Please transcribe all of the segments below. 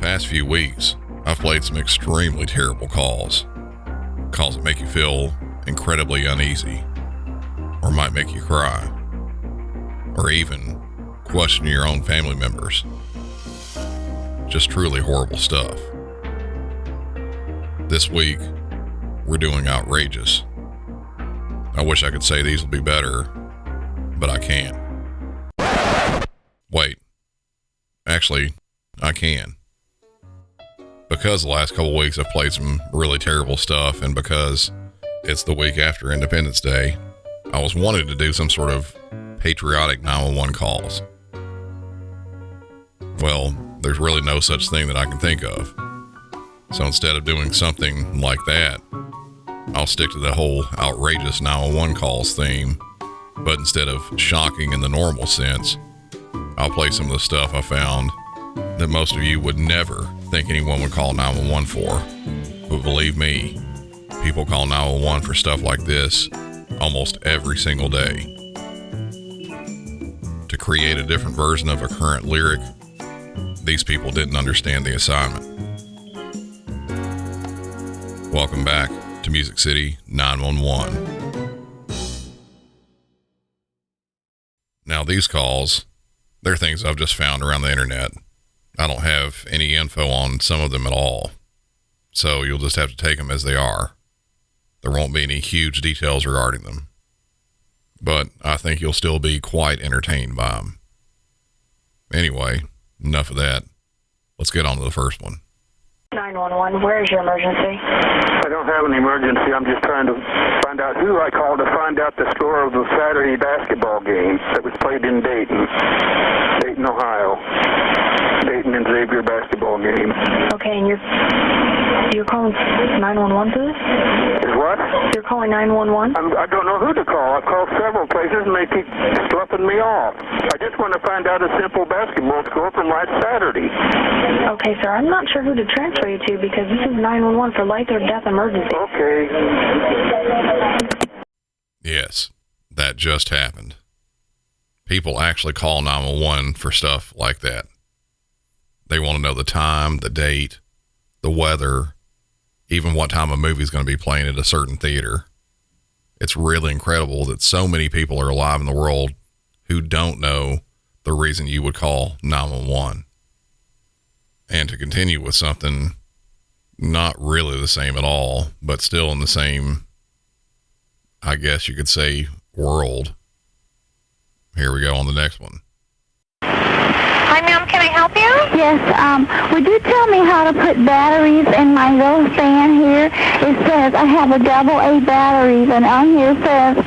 past few weeks, I've played some extremely terrible calls. Calls that make you feel incredibly uneasy, or might make you cry, or even question your own family members. Just truly horrible stuff. This week, we're doing outrageous. I wish I could say these will be better, but I can't. Wait. Actually, I can. Because the last couple weeks I've played some really terrible stuff, and because it's the week after Independence Day, I was wanting to do some sort of patriotic 911 calls. Well, there's really no such thing that I can think of. So instead of doing something like that, I'll stick to the whole outrageous 911 calls theme, but instead of shocking in the normal sense, I'll play some of the stuff I found that most of you would never think anyone would call 911 for. But believe me, people call 911 for stuff like this almost every single day. To create a different version of a current lyric, these people didn't understand the assignment. Welcome back to Music City 911. Now these calls, they're things I've just found around the internet. I don't have any info on some of them at all, so you'll just have to take them as they are. There won't be any huge details regarding them, but I think you'll still be quite entertained by them. Anyway, enough of that. Let's get on to the first one. 911, where is your emergency? I don't have an emergency. I'm just trying to find out who I called to find out the score of the Saturday basketball game that was played in Dayton, Ohio. Dayton and Xavier basketball game. Okay, and you're calling 911 for this? Is what? You're calling 911? I don't know who to call. I've called several places and they keep sloughing me off. I just want to find out a simple basketball score from last Saturday. Okay, sir, I'm not sure who to transfer you to because this is 911 for life or death emergency. Okay. Yes, that just happened. People actually call 911 for stuff like that. They want to know the time, the date, the weather, even what time a movie is going to be playing at a certain theater. It's really incredible that so many people are alive in the world who don't know the reason you would call 911. And to continue with something not really the same at all, but still in the same, I guess you could say, world. Here we go on the next one. Hi, ma'am. Can I help you? Yes, would you tell me how to put batteries in my little fan here? It says I have a AA batteries, and on here it says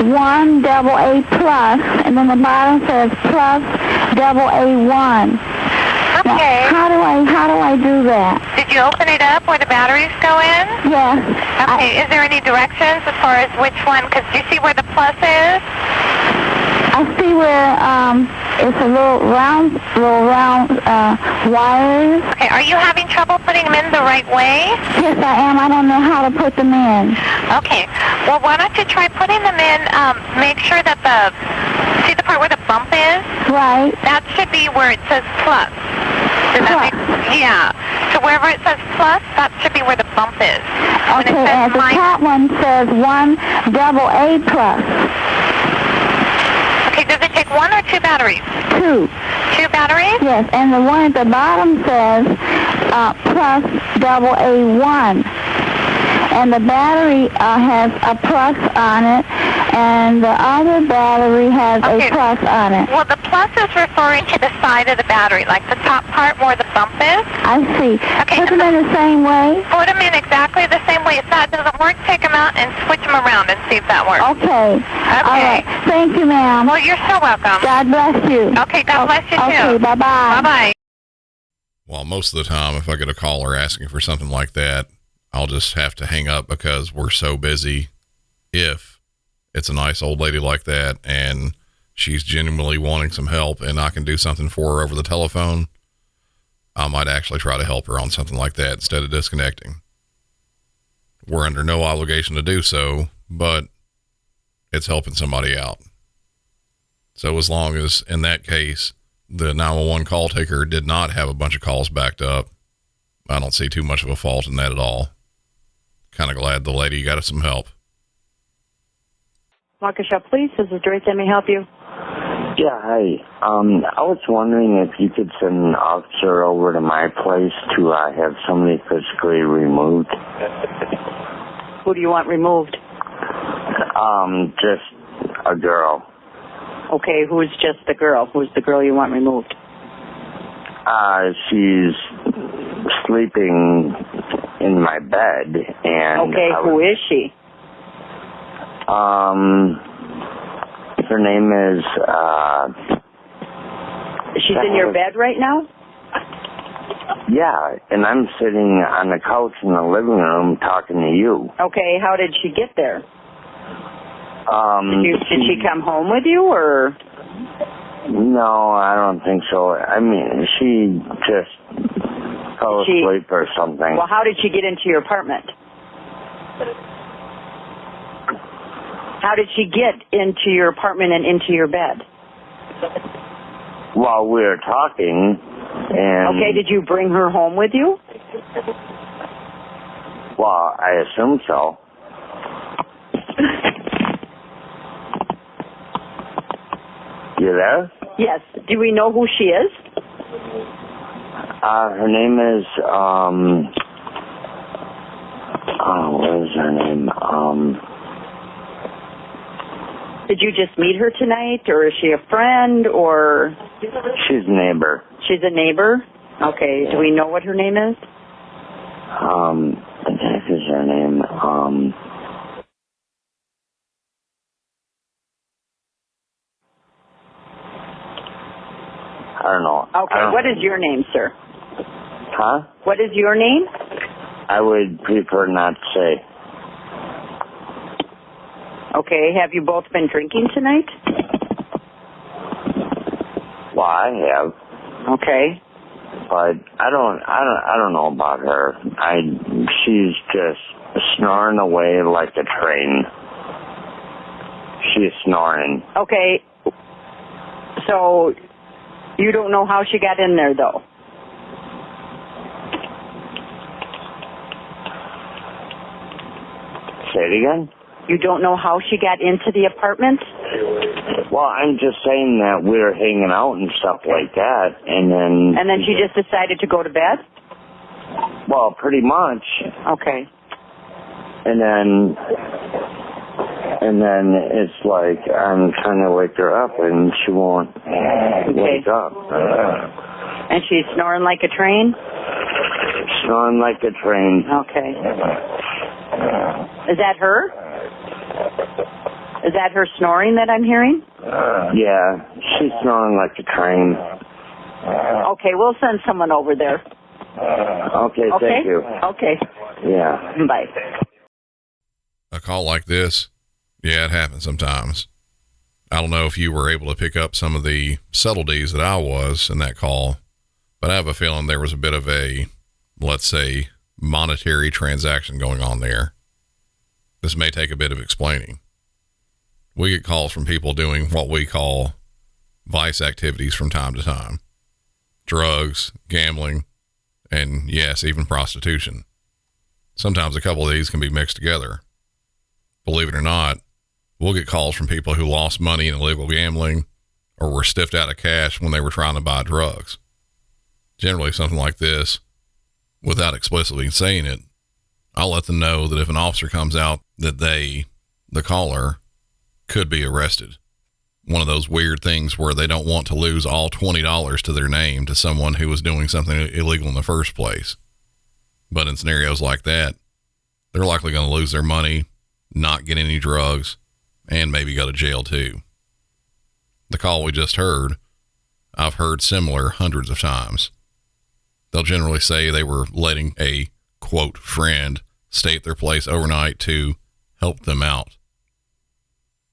1 AA plus, and then the bottom says plus AA1. Okay. Now, how do I do that? Did you open it up where the batteries go in? Yes. Okay. Is there any directions as far as which one? Because do you see where the plus is? I see where it's a little round wires. Okay. Are you having trouble putting them in the right way? Yes, I am. I don't know how to put them in. Okay. Well, why don't you try putting them in? Make sure that see the part where the bump is? Right. That should be where it says plus. Does that make, yeah. So wherever it says plus, that should be where the bump is. Okay, and the top one says 1 AA plus. Okay, does it take 1 or 2 batteries? 2. 2 batteries? Yes, and the one at the bottom says plus AA1. And the battery has a plus on it, and the other battery has a plus on it. Well, the plus is referring to the side of the battery, like the top part where the bump is. I see. Okay, put them in the same way? Put them in exactly the same way. If that doesn't work, take them out and switch them around and see if that works. Okay. All right. Thank you, ma'am. Well, you're so welcome. God bless you. Okay, God bless you too. Okay, bye-bye. Bye-bye. Well, most of the time, if I get a caller asking for something like that, I'll just have to hang up because we're so busy. If it's a nice old lady like that and she's genuinely wanting some help and I can do something for her over the telephone, I might actually try to help her on something like that instead of disconnecting. We're under no obligation to do so, but it's helping somebody out. So as long as, in that case, the 911 call taker did not have a bunch of calls backed up, I don't see too much of a fault in that at all. Kind of glad the lady got us some help. Waukesha Police, this is Joyce. Let me help you. Yeah, hi. I was wondering if you could send an officer over to my place to have somebody physically removed. Who do you want removed? Just a girl. Okay, who's just the girl? Who's the girl you want removed? She's sleeping in my bed, and... Okay, who is she? Her name is, She's in your bed right now? Yeah, and I'm sitting on the couch in the living room talking to you. Okay, how did she get there? Did she come home with you, or? No, I don't think so. I mean, she just fell asleep or something. Well, how did she get into your apartment? How did she get into your apartment and into your bed? While we were talking, and... Okay, did you bring her home with you? Well, I assume so. You there? Yes. Do we know who she is? Her name is, what is her name? Did you just meet her tonight, or is she a friend, or? She's a neighbor. She's a neighbor? Okay. Do we know what her name is? What the heck is her name? I don't know. Okay, what is your name, sir? Huh? What is your name? I would prefer not to say. Okay, have you both been drinking tonight? Well, I have. Okay. But I don't know about her. She's just snoring away like a train. She's snoring. Okay. So you don't know how she got in there, though? Say it again? You don't know how she got into the apartment? Well, I'm just saying that we were hanging out and stuff like that, and then... And then she just decided to go to bed? Well, pretty much. Okay. And then it's like I'm trying to wake her up, and she won't wake up. And she's snoring like a train? Snoring like a train. Okay. Is that her? Is that her snoring that I'm hearing? Yeah, she's snoring like a train. Okay, we'll send someone over there. Okay, thank you. Okay. Yeah. Bye. A call like this, yeah, it happens sometimes. I don't know if you were able to pick up some of the subtleties that I was in that call, but I have a feeling there was a bit of a, let's say, monetary transaction going on there. This may take a bit of explaining. We get calls from people doing what we call vice activities from time to time. Drugs, gambling, and yes, even prostitution. Sometimes a couple of these can be mixed together. Believe it or not, we'll get calls from people who lost money in illegal gambling or were stiffed out of cash when they were trying to buy drugs. Generally something like this, without explicitly saying it, I'll let them know that if an officer comes out that they, the caller, could be arrested. One of those weird things where they don't want to lose all $20 to their name to someone who was doing something illegal in the first place. But in scenarios like that, they're likely going to lose their money, not get any drugs, and maybe go to jail too. The call we just heard, I've heard similar hundreds of times. They'll generally say they were letting a, quote, friend stay at their place overnight to help them out.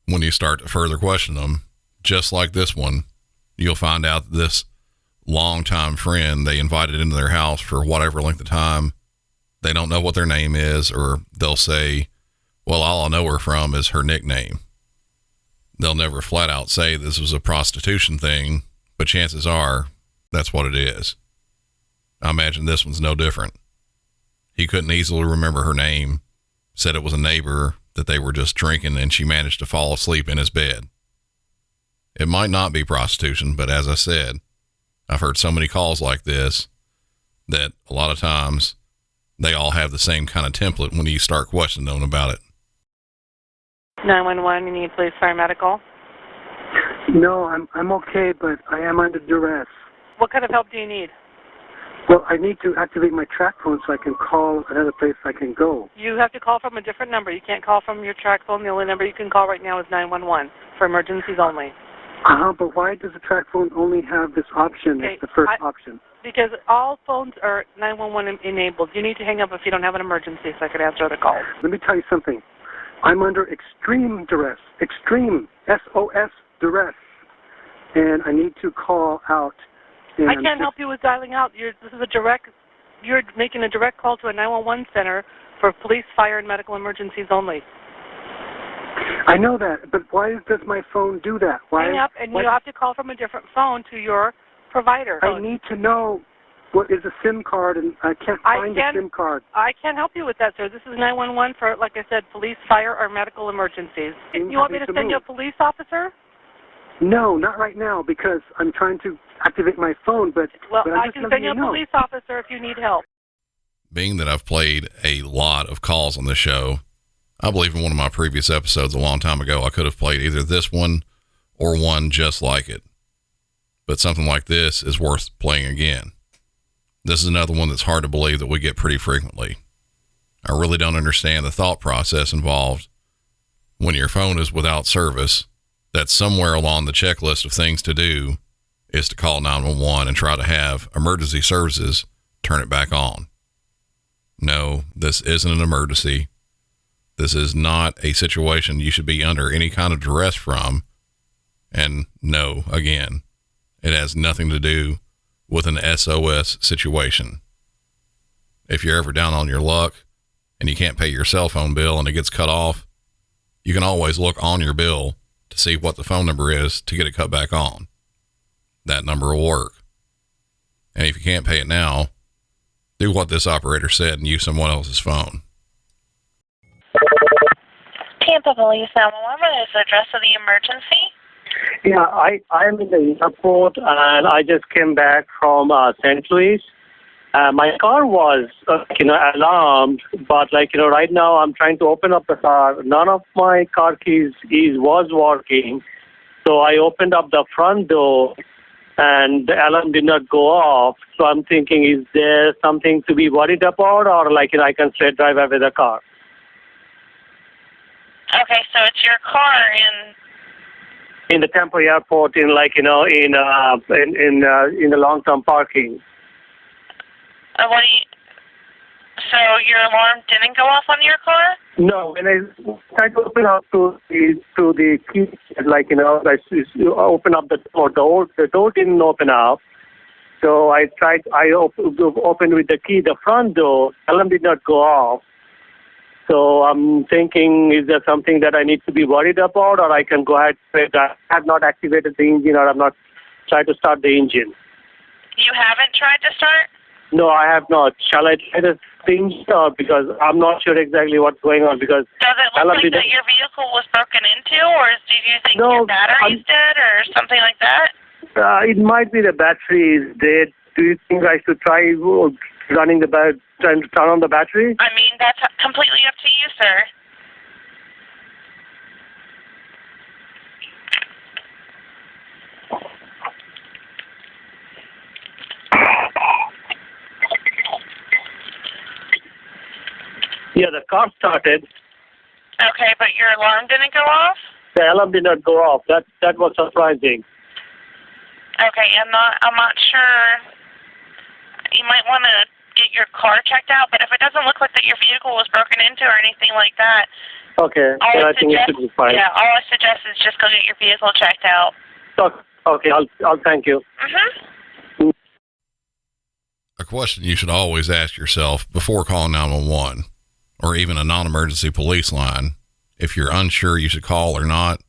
When you start to further question them, just like this one, you'll find out that this longtime friend they invited into their house for whatever length of time, they don't know what their name is, or they'll say, well, all I know her from is her nickname. They'll never flat out say this was a prostitution thing, but chances are that's what it is. I imagine this one's no different. He couldn't easily remember her name, said it was a neighbor, that they were just drinking and she managed to fall asleep in his bed. It might not be prostitution, but as I said, I've heard so many calls like this that a lot of times they all have the same kind of template when you start questioning them about it. 911, you need police, fire, medical? No, I'm okay, but I am under duress. What kind of help do you need? Well, I need to activate my track phone so I can call another place I can go. You have to call from a different number. You can't call from your track phone. The only number you can call right now is 911 for emergencies only. But why does the track phone only have this option as the first option? Because all phones are 911 enabled. You need to hang up if you don't have an emergency so I could answer other calls. Let me tell you something. I'm under extreme duress. Extreme. SOS duress. And I need to call out. I can't help you with dialing out. You're making a direct call to a 911 center for police, fire, and medical emergencies only. I know that, but why does my phone do that? Hang up, and you have to call from a different phone to your provider. I need to know what is a SIM card, and I can't find a SIM card. I can't help you with that, sir. This is 911 for, like I said, police, fire, or medical emergencies. You want me to send you a police officer? No, not right now, because I'm trying to activate my phone, but I can send you a police officer if you need help. Being that I've played a lot of calls on this show, I believe in one of my previous episodes a long time ago, I could have played either this one or one just like it. But something like this is worth playing again. This is another one that's hard to believe that we get pretty frequently. I really don't understand the thought process involved when your phone is without service, that somewhere along the checklist of things to do is to call 911 and try to have emergency services turn it back on. No, this isn't an emergency. This is not a situation you should be under any kind of duress from. And no, again, it has nothing to do with an SOS situation. If you're ever down on your luck and you can't pay your cell phone bill and it gets cut off, you can always look on your bill to see what the phone number is to get it cut back on. That number will work. And if you can't pay it now, do what this operator said and use someone else's phone. Tampa Police 911, what is the address of the emergency? Yeah, I am in the airport and I just came back from St. Louis. My car was, alarmed, but right now I'm trying to open up the car. None of my car keys was working. So I opened up the front door and the alarm did not go off. So I'm thinking, is there something to be worried about, or I can straight drive away the car? Okay, so it's your car in the Tampa airport in the long-term parking. So your alarm didn't go off on your car? No, when I tried to open up to the key, I open up the door. The door didn't open up. So I opened with the key the front door. Alarm did not go off. So I'm thinking, is there something that I need to be worried about, or I can go ahead and I have not activated the engine, or I'm not tried to start the engine? You haven't tried to start? No, I have not. Shall I try the engine, or because I'm not sure exactly what's going on? Because does it look like that your vehicle was broken into, or do you think your battery's dead, or something like that? It might be the battery is dead. Do you think I should try trying to turn on the battery? I mean, that's completely up to you, sir. Yeah, the car started. Okay, but your alarm didn't go off? The alarm did not go off. That was surprising. Okay, I'm not sure. You might want to get your car checked out, but if it doesn't look like that your vehicle was broken into or anything like that, okay, then I think it should be fine. Yeah, all I suggest is just go get your vehicle checked out. Okay, I'll thank you. Mm-hmm. A question you should always ask yourself before calling 911 or even a non-emergency police line, if you're unsure you should call or not,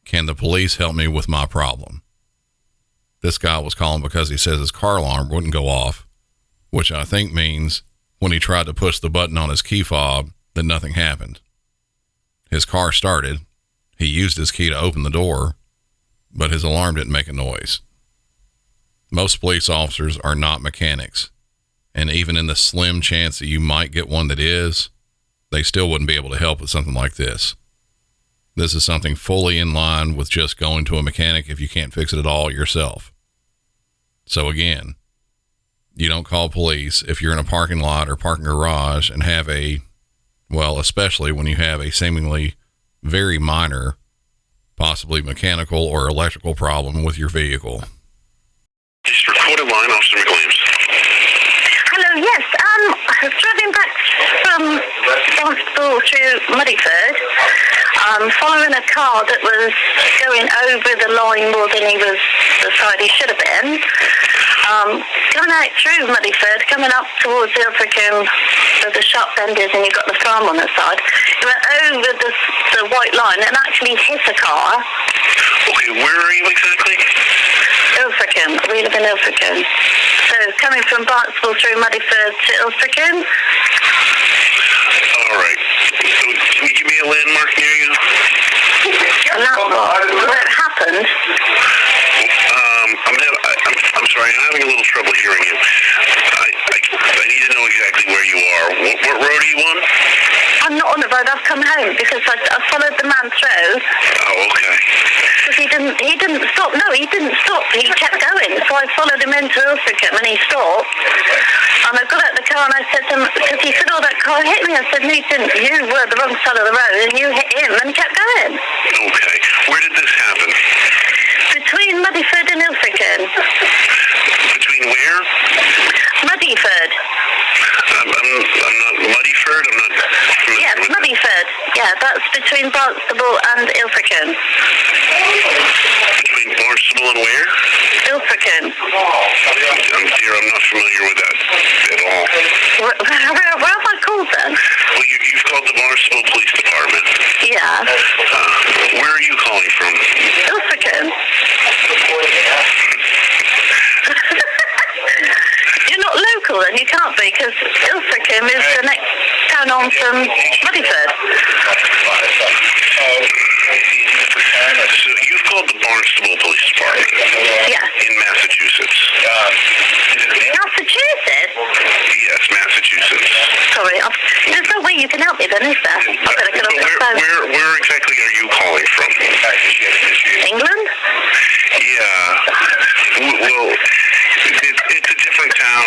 can the police help me with my problem? This guy was calling because he says his car alarm wouldn't go off, which I think means when he tried to push the button on his key fob that nothing happened. His car started. He used his key to open the door, but his alarm didn't make a noise. Most police officers are not mechanics, and even in the slim chance that you might get one that is, they still wouldn't be able to help with something like this. This is something fully in line with just going to a mechanic if you can't fix it at all yourself. So again, you don't call police if you're in a parking lot or parking garage and have especially when you have a seemingly very minor, possibly mechanical or electrical problem with your vehicle. Just recorded line, Officer McWilliams. Hello, yes. I was driving back from Barnstable through Muddyford, following a car that was going over the line more than he should have been. Coming out through Muddyford, coming up towards the Ilfracombe, where the sharp bend is and you've got the farm on the side. He went over the white line and actually hit a car. Okay, where are you exactly? Ilfracombe. We live in Ilfracombe. So coming from Barnstable through Muddyford to Ilfracombe. All right. So can you give me a landmark near you? And that's where it happened. I'm sorry, I'm having a little trouble hearing you. I need to know exactly where you are. What road are you on? I'm not on the road. I've come home because I followed the man through. Oh, okay. Because he didn't stop. No, he didn't stop. He kept going. So I followed him into Ilfracombe and he stopped. And I got out the car and I said to him, because he said, oh, that car hit me. I said, no, you didn't. You were the wrong side of the road and you hit him, and he kept going. Okay. Where did this happen? Between Muddyford and Ilfracombe. Between where? Muddyford. I'm not Muddyford? I'm not familiar. Yeah, Muddyford. Yeah, that's between Barnstable and Ilfracombe. Between Barnstable and where? Ilfracombe. I'm not familiar with that at all. Where have I called then? Well, you've called the Barnstable Police Department. Yeah. Where are you calling from? Ilfracombe. You're not local then, you can't be, because Ilfracombe is the next town on from Muddyford. So you've called the Barnstable Police Department? Yeah. In Massachusetts? Massachusetts? Yes, Massachusetts. Sorry, there's no way you can help me then, is there? I better get off the phone. Where exactly are you calling from? England? Yeah. Well, it's a different town.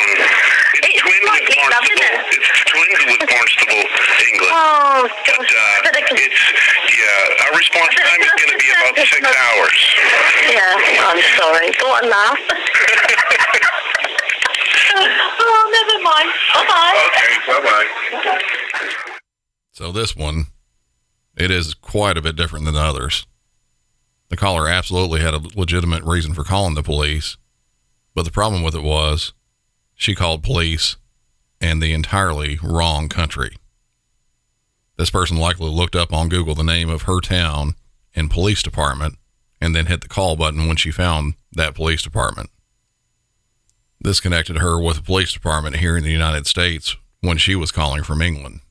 It's twinned with Barnstable. It's twinned with Barnstable, England. Oh, gosh. Our response time is going to be about 6 hours. Yeah, I'm sorry. Go on, laugh. Oh, never mind. Bye-bye. Okay, bye-bye. So this one, it is quite a bit different than the others. The caller absolutely had a legitimate reason for calling the police, but the problem with it was she called police in the entirely wrong country. This person likely looked up on Google the name of her town and police department and then hit the call button when she found that police department. This connected her with a police department here in the United States when she was calling from England.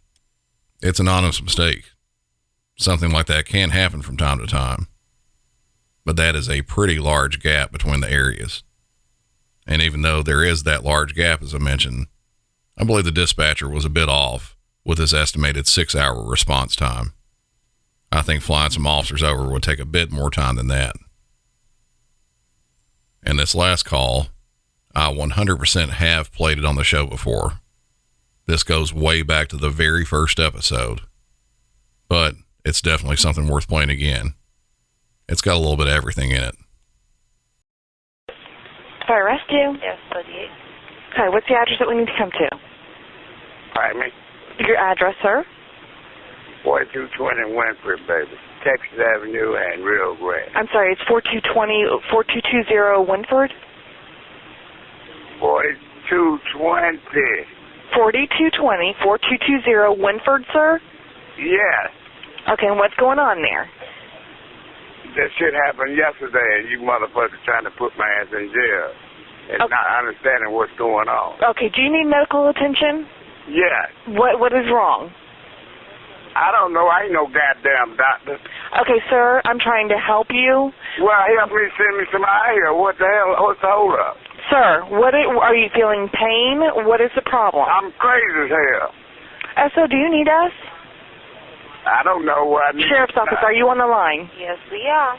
It's an honest mistake. Something like that can happen from time to time, but that is a pretty large gap between the areas. And even though there is that large gap, as I mentioned, I believe the dispatcher was a bit off with his estimated 6-hour response time. I think flying some officers over would take a bit more time than that. And this last call, I 100% have played it on the show before. This goes way back to the very first episode, but it's definitely something worth playing again. It's got a little bit of everything in it. Fire rescue? Yes, 38. Hi, what's the address that we need to come to? Pardon me? Your address, sir? 4220 Winford, baby. Texas Avenue and Rio Grande. I'm sorry, it's 4220 Winford? 4220. 4220 Winford, sir? Yes. Okay, and what's going on there? That shit happened yesterday, and you motherfuckers trying to put my ass in jail and not understanding what's going on. Okay, do you need medical attention? Yes. What is wrong? I don't know. I ain't no goddamn doctor. Okay, sir, I'm trying to help you. Well, help me send me some out here. What the hell? What's the hold up? Sir, are you feeling pain? What is the problem? I'm crazy as hell. So do you need us? I don't know what. Sheriff's office, are you on the line? Yes, we are.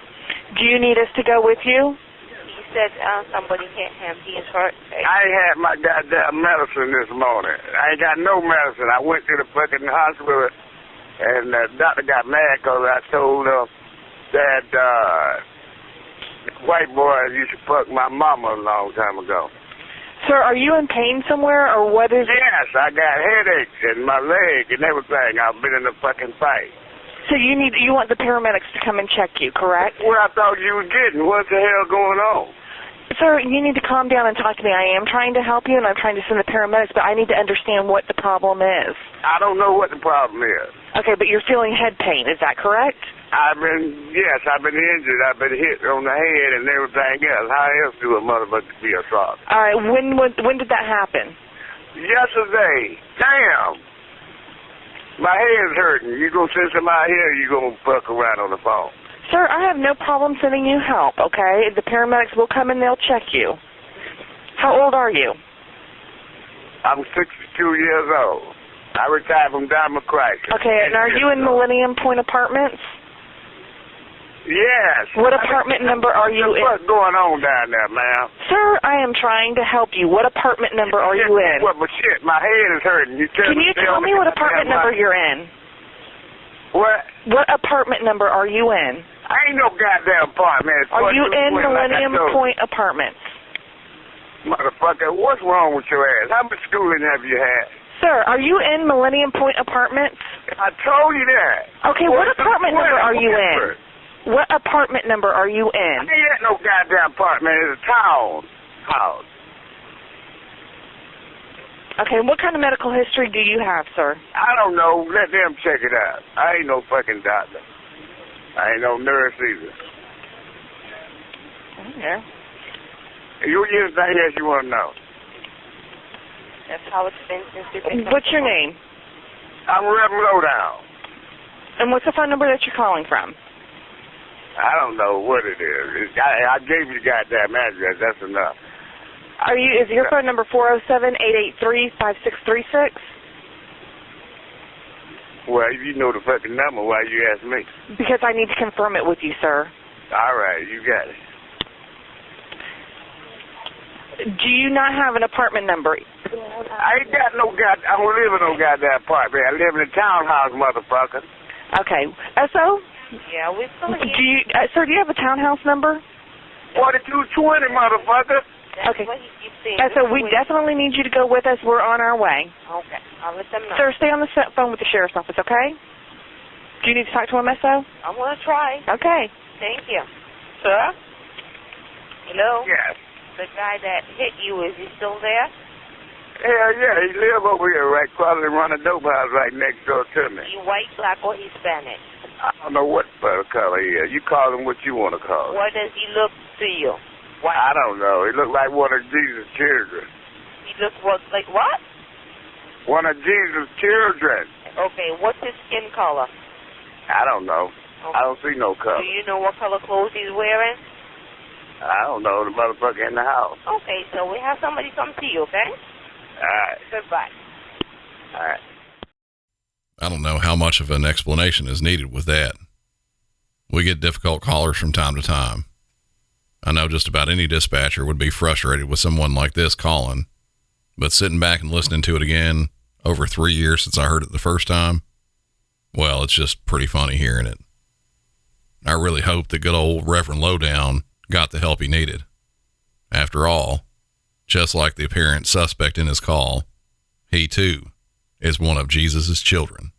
Do you need us to go with you? He said somebody can't have his hurt. I ain't had my goddamn medicine this morning. I ain't got no medicine. I went to the fucking hospital, and the doctor got mad because I told him that white boy used to fuck my mama a long time ago. Sir, are you in pain somewhere, or what is it? Yes, I got headaches in my leg and everything. I've been in a fucking fight. So you want the paramedics to come and check you, correct? What I thought you was getting. What the hell going on? Sir, you need to calm down and talk to me. I am trying to help you, and I'm trying to send the paramedics, but I need to understand what the problem is. I don't know what the problem is. Okay, but you're feeling head pain. Is that correct? I've been injured. I've been hit on the head and everything else. How else do a motherfucker be assaulted? All right, when did that happen? Yesterday. Damn. My head's hurting. You gonna send somebody here, or you gonna fuck around on the phone? Sir, I have no problem sending you help, okay? The paramedics will come and they'll check you. How old are you? I'm 62 years old. I retired from Diamond Crisis. Okay, and are you in Millennium Point Apartments? Yes. What apartment number are you in? What's going on down there, ma'am? Sir, I am trying to help you. What apartment number are you in? What? But shit, my head is hurting. Can you tell me what apartment number you're in? What? What apartment number are you in? I ain't no goddamn apartment. Are you in Millennium Point Apartments? Motherfucker, what's wrong with your ass? How much schooling have you had? Sir, are you in Millennium Point Apartments? I told you that. Okay, what apartment number are you in? What apartment number are you in? I ain't no goddamn apartment. It's a town house. Okay, what kind of medical history do you have, sir? I don't know. Let them check it out. I ain't no fucking doctor. I ain't no nurse either. Yeah. You anything else you want to know? That's how it's been since we've been. What's your name? I'm Reverend Lowdown. And what's the phone number that you're calling from? I don't know what it is. I gave you the goddamn address. That's enough. Is your phone number 407-883-5636? Well, if you know the fucking number, why you ask me? Because I need to confirm it with you, sir. All right, you got it. Do you not have an apartment number? I ain't got no I don't live in no goddamn apartment. I live in a townhouse, motherfucker. Okay. So? Yeah, we're still here. Sir, do you have a townhouse number? 4220, motherfucker. Okay. So we definitely need you to go with us. We're on our way. Okay. I'll let them know. Sir, stay on the phone with the sheriff's office, okay? Do you need to talk to him, S.O.? I'm going to try. Okay. Thank you. Sir? Hello? Yes. The guy that hit you, is he still there? Hell yeah, he live over here right across and run a dope house right next door to me. He white, black, or Hispanic? I don't know what color he is. You call him what you want to call him. What does he look to you? White? I don't know. He look like one of Jesus' children. He looks like what? One of Jesus' children. Okay, what's his skin color? I don't know. Okay. I don't see no color. Do you know what color clothes he's wearing? I don't know. The motherfucker in the house. Okay, so we have somebody come see you, okay? All right. Goodbye. All right. I don't know how much of an explanation is needed with that. We get difficult callers from time to time. I know just about any dispatcher would be frustrated with someone like this calling, but sitting back and listening to it again over 3 years since I heard it the first time, well, it's just pretty funny hearing it. I really hope that good old Reverend Lowdown got the help he needed. After all, just like the apparent suspect in his call, he too is one of Jesus' children.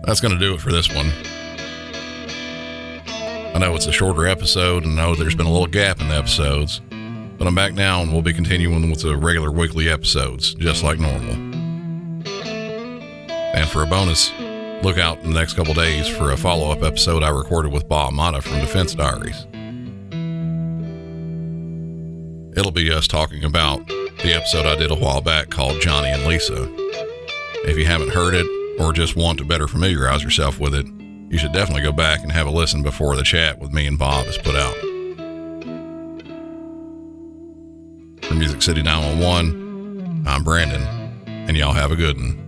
That's going to do it for this one. I know it's a shorter episode, and I know there's been a little gap in the episodes, but I'm back now and we'll be continuing with the regular weekly episodes, just like normal. And And for a bonus, look out in the next couple days for a follow-up episode I recorded with Bob Mata from Defense Diaries. It'll be us talking about the episode I did a while back called Johnny and Lisa. If you haven't heard it or just want to better familiarize yourself with it, you should definitely go back and have a listen before the chat with me and Bob is put out. For Music City 911, I'm Brandon, and y'all have a good one.